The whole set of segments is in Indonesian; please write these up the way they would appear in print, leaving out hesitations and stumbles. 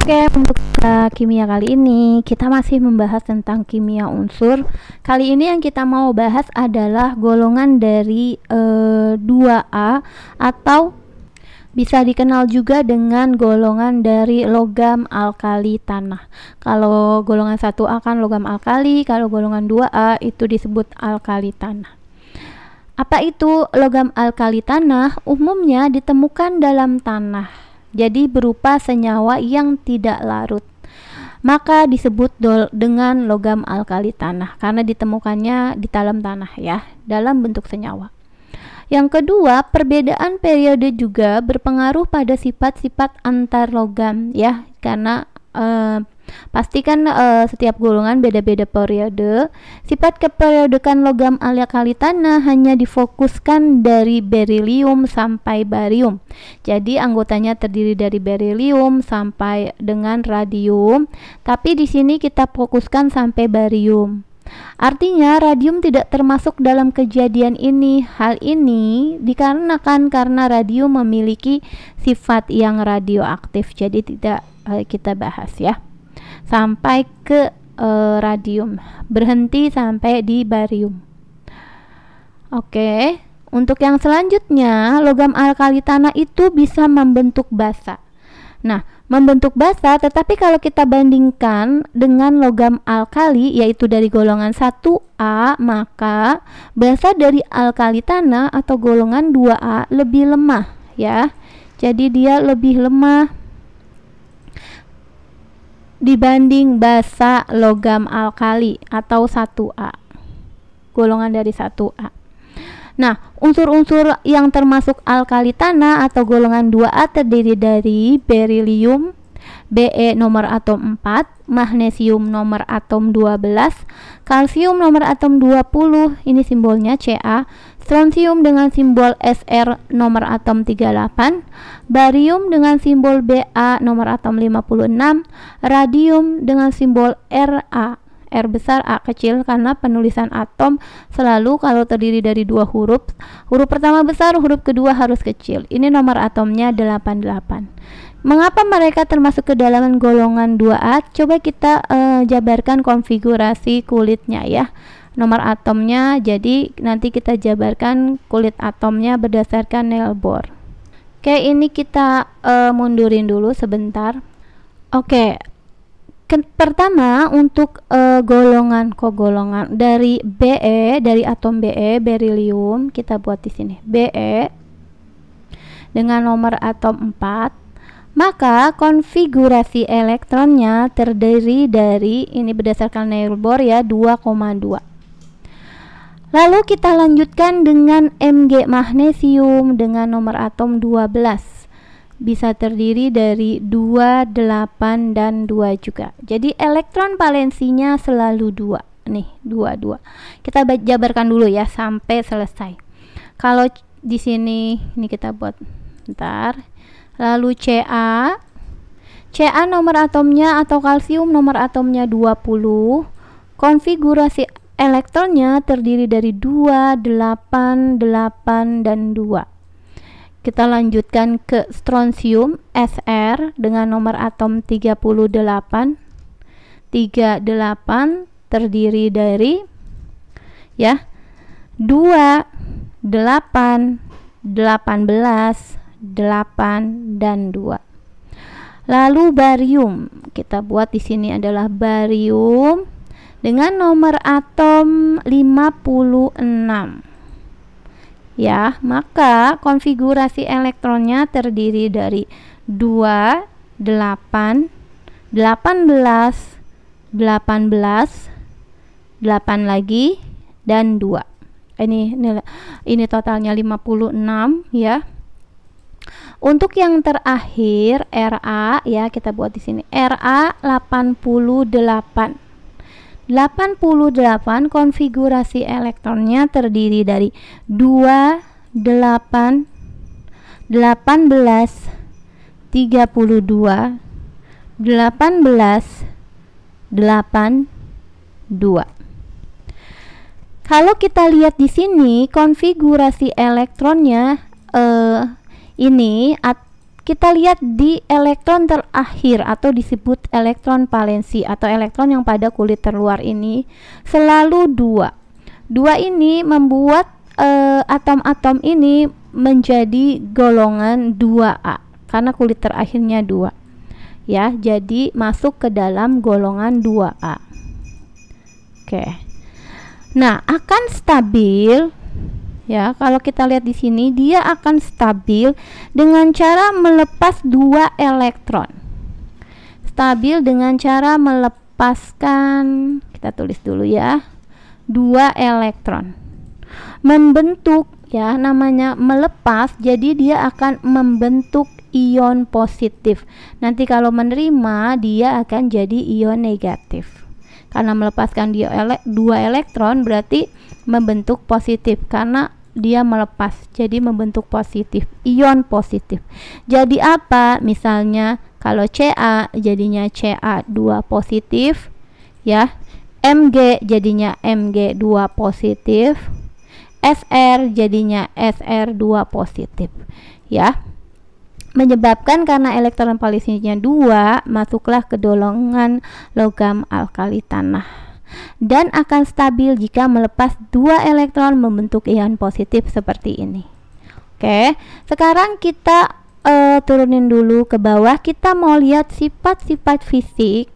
Oke, untuk kimia kali ini kita masih membahas tentang kimia unsur. Kali ini yang kita mau bahas adalah golongan dari 2A atau bisa dikenal juga dengan golongan dari logam alkali tanah. Kalau golongan 1A kan logam alkali, kalau golongan 2A itu disebut alkali tanah. Apa itu logam alkali tanah? Umumnya ditemukan dalam tanah. Jadi berupa senyawa yang tidak larut. Maka disebut dengan logam alkali tanah karena ditemukannya di dalam tanah ya, dalam bentuk senyawa. Yang kedua, perbedaan periode juga berpengaruh pada sifat-sifat antar logam ya, karena pastikan setiap golongan beda-beda periode. Sifat keperiodekan logam alkali tanah hanya difokuskan dari berilium sampai barium. Jadi anggotanya terdiri dari berilium sampai dengan radium, tapi di sini kita fokuskan sampai barium. Artinya radium tidak termasuk dalam kejadian ini. Hal ini dikarenakan karena radium memiliki sifat yang radioaktif. Jadi tidak kita bahas ya. Sampai ke radium, berhenti sampai di barium. Oke, untuk yang selanjutnya, logam alkali tanah itu bisa membentuk basa. Nah, membentuk basa, tetapi kalau kita bandingkan dengan logam alkali, yaitu dari golongan 1A, maka basa dari alkali tanah atau golongan 2A lebih lemah ya. Jadi dia lebih lemah dibanding basa logam alkali atau 1A, golongan dari 1A. Nah, unsur-unsur yang termasuk alkali tanah atau golongan 2A terdiri dari berilium, Be nomor atom 4, magnesium nomor atom 12, kalsium nomor atom 20, ini simbolnya Ca, strontium dengan simbol Sr nomor atom 38, barium dengan simbol Ba nomor atom 56, radium dengan simbol Ra, R besar A kecil karena penulisan atom selalu kalau terdiri dari dua huruf, huruf pertama besar, huruf kedua harus kecil. Ini nomor atomnya 88. Mengapa mereka termasuk ke dalam golongan 2A? Coba kita jabarkan konfigurasi kulitnya ya. Nomor atomnya, jadi nanti kita jabarkan kulit atomnya berdasarkan Neil Bohr. Oke, ini kita mundurin dulu sebentar. Oke, pertama untuk golongan dari Be, dari atom Be, berilium, kita buat di sini Be dengan nomor atom 4. Maka konfigurasi elektronnya terdiri dari, ini berdasarkan Neil Bohr ya, 2,2. Lalu kita lanjutkan dengan Mg magnesium dengan nomor atom 12. Bisa terdiri dari 2, 8, dan 2 juga. Jadi elektron valensinya selalu 2. Nih, 2, 2. Kita jabarkan dulu ya sampai selesai. Kalau di sini, ini kita buat bentar. Lalu Ca nomor atomnya atau kalsium nomor atomnya 20. Konfigurasi elektronnya terdiri dari 2, 8, 8, dan 2. Kita lanjutkan ke strontium Sr dengan nomor atom 38. 38 terdiri dari ya 2, 8, 18, 8, dan 2. Lalu barium, kita buat di sini adalah barium dengan nomor atom 56. Ya, maka konfigurasi elektronnya terdiri dari 2, 8, 18, 18, 8 lagi, dan 2. Ini totalnya 56 ya. Untuk yang terakhir Ra ya, kita buat di sini Ra 88. 88 konfigurasi elektronnya terdiri dari 2, 8, 18, 32, 18, 8, 2. Kalau kita lihat di sini konfigurasi elektronnya ini kita lihat di elektron terakhir atau disebut elektron valensi atau elektron yang pada kulit terluar ini selalu 2. 2 ini membuat atom-atom ini menjadi golongan 2A karena kulit terakhirnya 2. Ya, jadi masuk ke dalam golongan 2A. Oke. Nah, akan stabil ya. Kalau kita lihat di sini, dia akan stabil dengan cara melepas 2 elektron. Stabil dengan cara melepaskan, kita tulis dulu ya, 2 elektron. Membentuk ya, namanya melepas, jadi dia akan membentuk ion positif. Nanti kalau menerima, dia akan jadi ion negatif. Karena melepaskan 2 elektron berarti membentuk positif, karena dia melepas jadi membentuk positif, ion positif. Jadi apa? Misalnya kalau Ca jadinya Ca2 positif ya, Mg jadinya Mg2 positif, Sr jadinya Sr2 positif ya. Menyebabkan karena elektron valensinya 2, masuklah ke golongan logam alkali tanah dan akan stabil jika melepas 2 elektron membentuk ion positif seperti ini. Oke, sekarang kita turunin dulu ke bawah. Kita mau lihat sifat-sifat fisik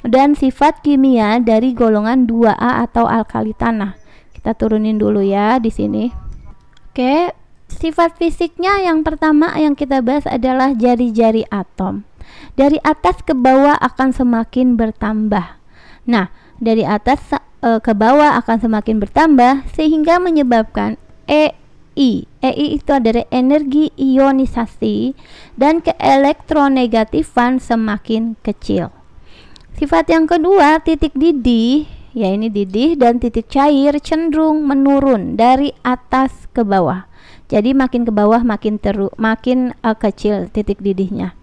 dan sifat kimia dari golongan 2A atau alkali tanah. Kita turunin dulu ya di sini. Oke, sifat fisiknya yang pertama yang kita bahas adalah jari-jari atom. Dari atas ke bawah akan semakin bertambah. Nah, dari atas ke bawah akan semakin bertambah sehingga menyebabkan EI. EI itu adalah energi ionisasi dan keelektronegatifan semakin kecil. Sifat yang kedua, titik didih, ya ini didih dan titik cair cenderung menurun dari atas ke bawah. Jadi makin ke bawah makin kecil titik didihnya.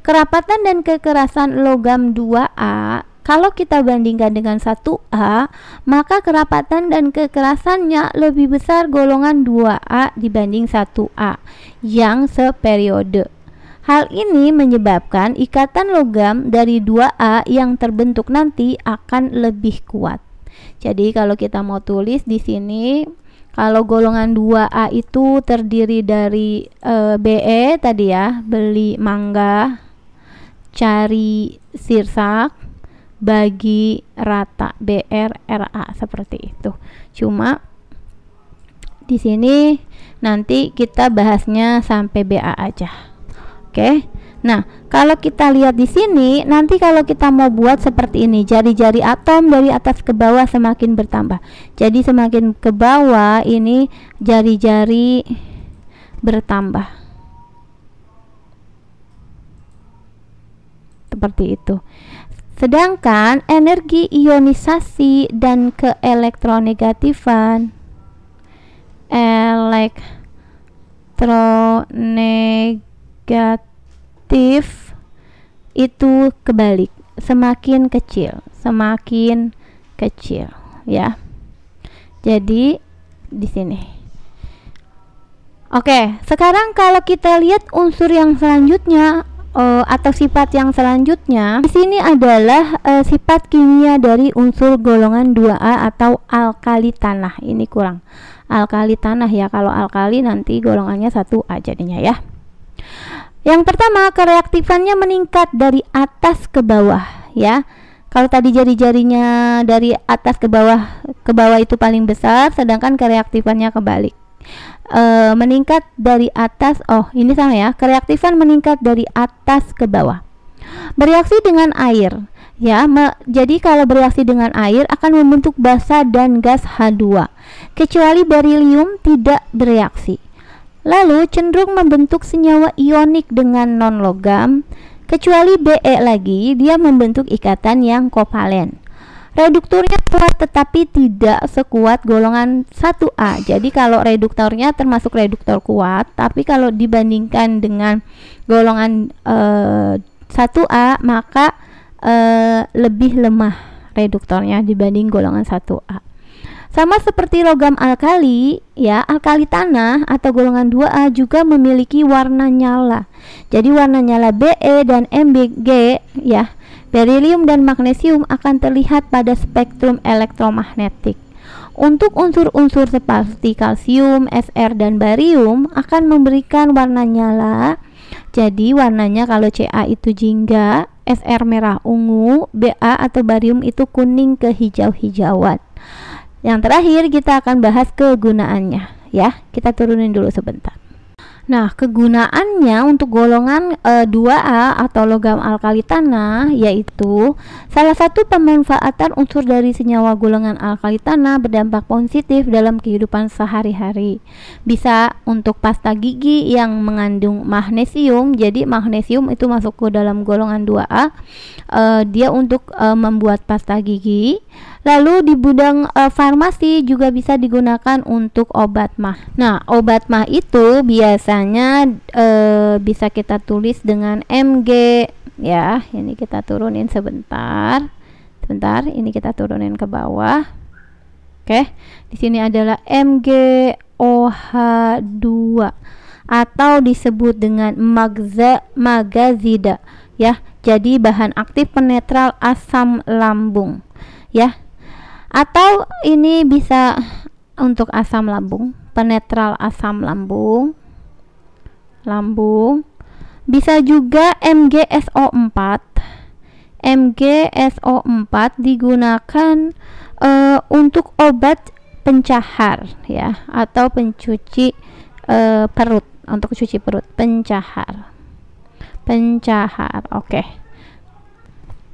Kerapatan dan kekerasan logam 2A, kalau kita bandingkan dengan 1A, maka kerapatan dan kekerasannya lebih besar golongan 2A dibanding 1A yang seperiode. Hal ini menyebabkan ikatan logam dari 2A yang terbentuk nanti akan lebih kuat. Jadi kalau kita mau tulis di sini, kalau golongan 2A itu terdiri dari BE tadi ya, beli mangga, cari sirsak, bagi rata, BR RA, seperti itu. Cuma di sini nanti kita bahasnya sampai BA aja. Oke. Nah, kalau kita lihat di sini, nanti kalau kita mau buat seperti ini, jari-jari atom dari atas ke bawah semakin bertambah. Jadi semakin ke bawah ini jari-jari bertambah. Seperti itu. Sedangkan energi ionisasi dan keelektronegatifan itu kebalik, semakin kecil ya. Jadi di sini. Oke, sekarang kalau kita lihat unsur yang selanjutnya atau sifat yang selanjutnya, di sini adalah sifat kimia dari unsur golongan 2A atau alkali tanah. Ini kurang. Alkali tanah ya, kalau alkali nanti golongannya 1A jadinya ya. Yang pertama, kereaktifannya meningkat dari atas ke bawah ya. Kalau tadi jari-jarinya dari atas ke bawah itu paling besar, sedangkan kereaktifannya kebalik. Meningkat dari atas, ini sama ya, kereaktifan meningkat dari atas ke bawah. Bereaksi dengan air ya, jadi kalau bereaksi dengan air akan membentuk basa dan gas H2, kecuali berilium tidak bereaksi. Lalu cenderung membentuk senyawa ionik dengan non-logam, kecuali Be lagi, dia membentuk ikatan yang kovalen. Reduktornya kuat tetapi tidak sekuat golongan 1A. Jadi kalau reduktornya termasuk reduktor kuat, tapi kalau dibandingkan dengan golongan 1A maka lebih lemah reduktornya dibanding golongan 1A. Sama seperti logam alkali, ya, alkali tanah atau golongan 2A juga memiliki warna nyala. Jadi warna nyala Be dan Mg, ya, berilium dan magnesium akan terlihat pada spektrum elektromagnetik. Untuk unsur-unsur seperti kalsium, Sr, dan barium akan memberikan warna nyala. Jadi warnanya kalau Ca itu jingga, Sr merah ungu, Ba atau barium itu kuning kehijau-hijauan. Yang terakhir kita akan bahas kegunaannya, ya. Kita turunin dulu sebentar. Nah, kegunaannya untuk golongan 2A atau logam alkali tanah yaitu salah satu pemanfaatan unsur dari senyawa golongan alkali tanah berdampak positif dalam kehidupan sehari-hari. Bisa untuk pasta gigi yang mengandung magnesium. Jadi magnesium itu masuk ke dalam golongan 2A. Dia untuk membuat pasta gigi. Lalu di bidang farmasi juga bisa digunakan untuk obat mah. Nah, obat mah itu biasanya bisa kita tulis dengan Mg, ya. Ini kita turunin sebentar. Ini kita turunin ke bawah. Oke. Di sini adalah MgOH2 atau disebut dengan magazida, ya. Jadi bahan aktif penetral asam lambung, ya. Atau ini bisa untuk asam lambung, penetral asam lambung. Bisa juga MgSO4. MgSO4 digunakan untuk obat pencahar, ya, atau pencuci perut, untuk cuci perut, pencahar. Oke.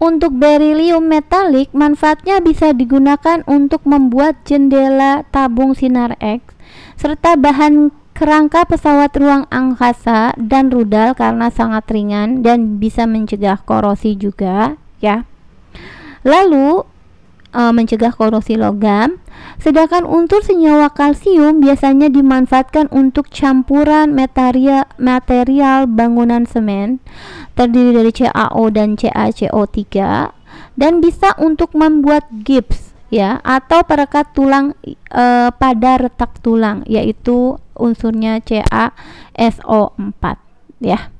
Untuk berilium metalik, manfaatnya bisa digunakan untuk membuat jendela tabung sinar X serta bahan kerangka pesawat ruang angkasa dan rudal karena sangat ringan dan bisa mencegah korosi juga, ya. Lalu mencegah korosi logam. Sedangkan unsur senyawa kalsium biasanya dimanfaatkan untuk campuran material bangunan semen terdiri dari CaO dan CaCO3 dan bisa untuk membuat gips, ya, atau perekat tulang pada retak tulang, yaitu unsurnya CaSO4, ya.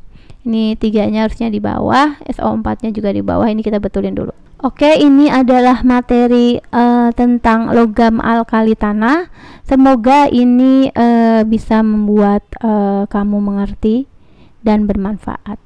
Ini tiganya harusnya di bawah, SO4 nya juga di bawah. Ini kita betulin dulu. Oke, ini adalah materi tentang logam alkali tanah. Semoga ini bisa membuat kamu mengerti dan bermanfaat.